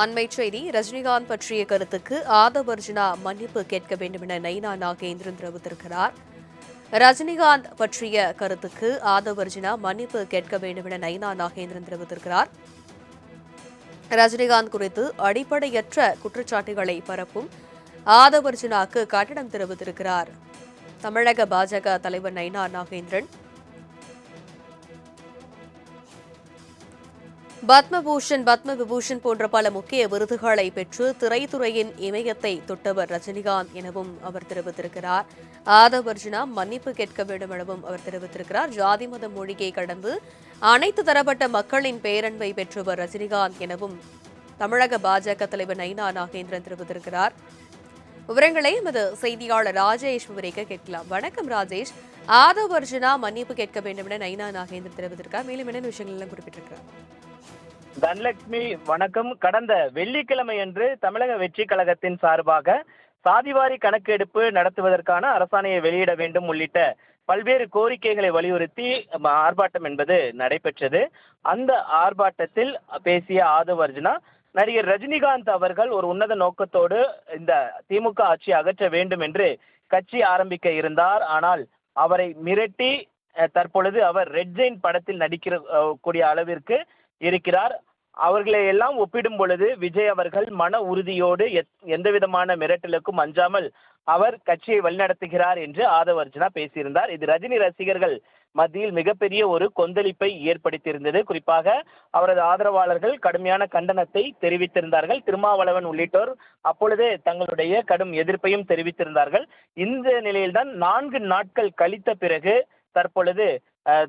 அண்மை செய்தி ரஜினிகாந்த் பற்றிய கருத்துக்கு ஆதவர்ஜுனா மன்னிப்பு கேட்க வேண்டும் என நைனா நாகேந்திரன் தெரிவித்திருக்கிறார். ரஜினிகாந்த் பற்றிய கருத்துக்கு ஆதவர்ஜுனா மன்னிப்பு கேட்க வேண்டும் என நைனா நாகேந்திரன் தெரிவித்திருக்கிறார். ரஜினிகாந்த் குறித்து அடிப்படையற்ற குற்றச்சாட்டுகளை பரப்பும் ஆதவர்ஜுனாக்கு கண்டனம் தெரிவித்திருக்கிறார் தமிழக பாஜக தலைவர் நைனா நாகேந்திரன். பத்மபூஷன், பத்ம விபூஷன் போன்ற பல முக்கிய விருதுகளை பெற்று திரைத்துறையின் இமயத்தை தொட்டவர் ரஜினிகாந்த் எனவும் அவர் தெரிவித்திருக்கிறார். ஆதவர்ஜுனா மன்னிப்பு கேட்க வேண்டும் எனவும் அவர் தெரிவித்திருக்கிறார். ஜாதி மத மொழியை கடந்து அனைத்து தரப்பட்ட மக்களின் பேரன்பை பெற்றவர் ரஜினிகாந்த் எனவும் தமிழக பாஜக தலைவர் நைனா நாகேந்திரன் தெரிவித்திருக்கிறார். விவரங்களை எமது செய்தியாளர் ராஜேஷ் விவரிக்க கேட்கலாம். வணக்கம் ராஜேஷ். ஆதவர்ஜுனா மன்னிப்பு கேட்க வேண்டும் என நைனா நாகேந்திரன் தெரிவித்திருக்கிறார். மேலும் என்னென்ன விஷயங்கள் எல்லாம் குறிப்பிட்டிருக்கிறார்? தனலட்சுமி வணக்கம். கடந்த வெள்ளிக்கிழமை அன்று தமிழக வெற்றி கழகத்தின் சார்பாக சாதிவாரி கணக்கெடுப்பு நடத்துவதற்கான அரசாணையை வெளியிட வேண்டும் உள்ளிட்ட பல்வேறு கோரிக்கைகளை வலியுறுத்தி ஆர்ப்பாட்டம் என்பது நடைபெற்றது. அந்த ஆர்ப்பாட்டத்தில் பேசிய ஆதவர்ஜுனா, நடிகர் ரஜினிகாந்த் அவர்கள் ஒரு உன்னத நோக்கத்தோடு இந்த திமுக ஆட்சியை அகற்ற வேண்டும் என்று கட்சி ஆரம்பிக்க இருந்தார். ஆனால் அவரை மிரட்டி தற்பொழுது அவர் ரெட் ஜெயின் படத்தில் நடிக்கிற கூடிய அளவிற்கு இருக்கிறார். அவர்களை எல்லாம் ஒப்பிடும் பொழுது விஜய் அவர்கள் மன உறுதியோடு எந்த விதமான மிரட்டலுக்கும் அஞ்சாமல் அவர் கட்சியை வழிநடத்துகிறார் என்று ஆதவர்ஜுனா பேசியிருந்தார். இது ரஜினி ரசிகர்கள் மத்தியில் மிகப்பெரிய ஒரு கொந்தளிப்பை ஏற்படுத்தியிருந்தது. குறிப்பாக அவரது ஆதரவாளர்கள் கடுமையான கண்டனத்தை தெரிவித்திருந்தார்கள். திருமாவளவன் உள்ளிட்டோர் அப்பொழுதே தங்களுடைய கடும் எதிர்ப்பையும் தெரிவித்திருந்தார்கள். இந்த நிலையில்தான் 4 நாட்கள் கழித்த பிறகு தற்பொழுது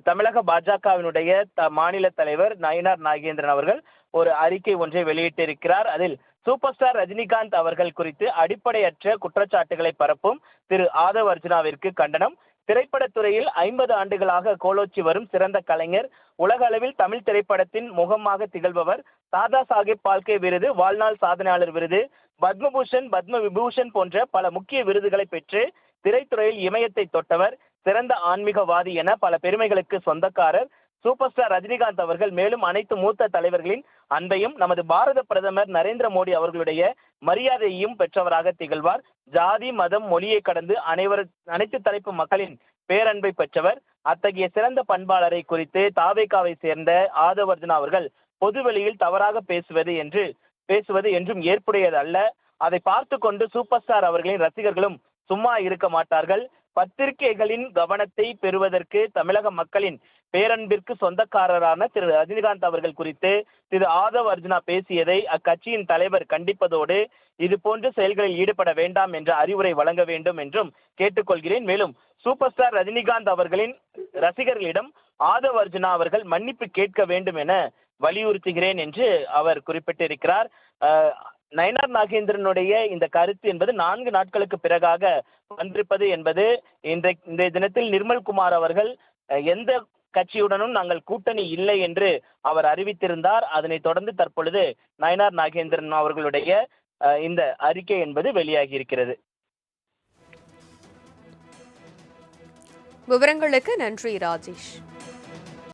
தமிழக பாஜகவினுடைய மாநில தலைவர் நயினார் நாகேந்திரன் அவர்கள் ஒரு அறிக்கை ஒன்றை வெளியிட்டிருக்கிறார். அதில் சூப்பர் ஸ்டார் ரஜினிகாந்த் அவர்கள் குறித்து அடிப்படையற்ற குற்றச்சாட்டுகளை பரப்பும் திரு ஆதவர்ஜுனாவிற்கு கண்டனம். திரைப்படத்துறையில் 50 ஆண்டுகளாக கோலோச்சி வரும் சிறந்த கலைஞர், உலக அளவில் தமிழ் திரைப்படத்தின் முகமாக திகழ்பவர், தாதா சாஹேப் பால்கே விருது, வாழ்நாள் சாதனையாளர் விருது, பத்மபூஷன், பத்ம விபூஷன் போன்ற பல முக்கிய விருதுகளை பெற்று திரைத்துறையில் இமயத்தை தொட்டவர், சிறந்த ஆன்மீகவாதி என பல பெருமைகளுக்கு சொந்தக்காரர் சூப்பர் ஸ்டார் ரஜினிகாந்த் அவர்கள். மேலும் அனைத்து மூத்த தலைவர்களின் அன்பையும் நமது பாரத பிரதமர் நரேந்திர மோடி அவர்களுடைய மரியாதையையும் பெற்றவராக திகழ்வார். ஜாதி மதம் மொழியை கடந்து அனைத்து தலைப்பு மக்களின் பேரன்பை பெற்றவர். அத்தகைய சிறந்த பண்பாளரை குறித்து தாவேகாவை சேர்ந்த ஆதவர்ஜுனா அவர்கள் பொதுவெளியில் தவறாக பேசுவது என்றும் ஏற்புடையது அல்ல. அதை பார்த்து கொண்டு சூப்பர் ஸ்டார் அவர்களின் ரசிகர்களும் சும்மா இருக்க மாட்டார்கள். பத்திரிகைகளின் கவனத்தை பெறுவதற்கு தமிழக மக்களின் பேரன்பிற்கு சொந்தக்காரரான திரு ரஜினிகாந்த் அவர்கள் குறித்து திரு ஆதவர்ஜுனா பேசியதை அக்கட்சியின் தலைவர் கண்டிப்பதோடு இது போன்ற செயல்களில் ஈடுபட வேண்டாம் என்ற அறிவுரை வழங்க வேண்டும் என்றும் கேட்டுக்கொள்கிறேன். மேலும் சூப்பர் ஸ்டார் ரஜினிகாந்த் அவர்களின் ரசிகர்களிடம் ஆதவர்ஜுனா அவர்கள் மன்னிப்பு கேட்க வேண்டும் என வலியுறுத்துகிறேன் என்று அவர் குறிப்பிட்டிருக்கிறார். நயினார் நாகேந்திரனுடைய இந்த கருத்து என்பது 4 நாட்களுக்கு பிறகாக வந்திருப்பது என்பது இன்றைய தினத்தில் நிர்மல்குமார் அவர்கள் எந்த கட்சியுடனும் நாங்கள் கூட்டணி இல்லை என்று அவர் அறிவித்திருந்தார். அதனைத் தொடர்ந்து தற்பொழுது நயினார் நாகேந்திரன் அவர்களுடைய இந்த அறிக்கை என்பது வெளியாகி இருக்கிறது. விவரங்களுக்கு நன்றி ராஜேஷ்.